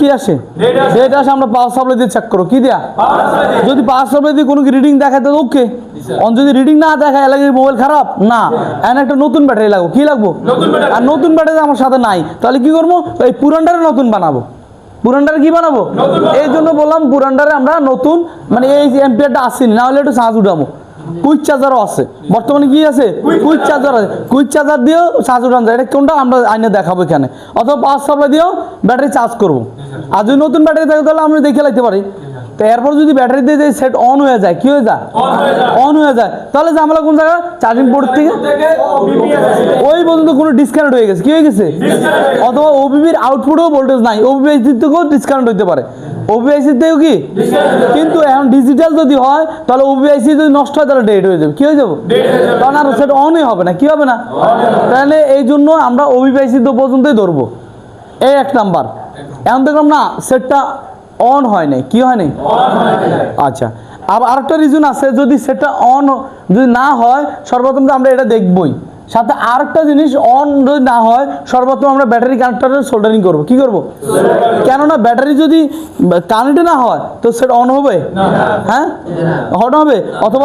কি আসে ডেট আসে, আমরা পাওয়ার সাপ্লাই দিয়ে চেক করো কি দেয়া, যদি পাওয়ার সাপ্লাই দিয়ে কোনো রিডিং দেখায় তাহলে ওকে, যদি রিডিং না দেখায় লাগে মোবাইল খারাপ না, এখানে একটা নতুন ব্যাটারি লাগবো, কি লাগবো, আর নতুন ব্যাটারি আমার সাথে নাই, তাহলে কি করবো, এই পুরানটারে নতুন বানাবো, পুরানটারে কি বানাবো, এই জন্য বললাম পুরানটারে আমরা নতুন, মানে এই এম্পিয়ারটা আসেনি, না হলে একটু চার্জ উঠাবো। কুইক চার্জারও আছে বর্তমানে, কি আছে, কুইক চার্জার আছে, কুইক চার্জার দিয়েও চার্জ উঠানো যায়, এটা কোনটা আমরা আইনে দেখাবো এখানে, অথবা পাওয়ার সাপ্লাই দিয়েও ব্যাটারি চার্জ করবো। আর যদি নতুন ব্যাটারি থাকে তাহলে আমরা দেখে লাগতে পারি। তো এরপর যদি ব্যাটারি দিয়ে যে সেট অন হয়ে যায়, কি হয়ে যায়, অন হয়ে যায়, তাহলে ঝামেলা কোন জায়গায়, চার্জিং পোর্ট থেকে ওই পর্যন্ত কোনো ডিসকানেক্ট হয়ে গেছে, কি হয়ে গেছে, অথবা ওবিবির আউটপুটেও ভোল্টেজ নাই, ওবিআইসি থেকেও ডিসকানেক্ট হতে পারে, ওবিআইসি থেকেও কি, কিন্তু এখন ডিজিটাল যদি হয় তাহলে ওবিআইসি যদি নষ্ট হয় তাহলে ডেট হয়ে যাবে, কি হয়ে যাবে, কারণ আর সেটা অনই হবে না, কি হবে না, তাহলে এই জন্য আমরা ওবিআইসি পর্যন্তই ধরবো, এই এক নাম্বার। এখন দেখলাম না সেটটা অন হয় নাই, কি হয় নাই, আচ্ছা। আবার আরেকটা রিজন আছে, যদি সেটটা অন যদি না হয় সর্বপ্রথম তো আমরা এটা দেখবই, সাথে আরেকটা জিনিস অন যদি না হয় সর্বপ্রথম আমরা ব্যাটারি কানেক্টরের সোল্ডারিং করবো, কি করবো, কেননা ব্যাটারি যদি কানেক্ট না হয় তো সেটা অন হবে, হ্যাঁ অন হবে, অথবা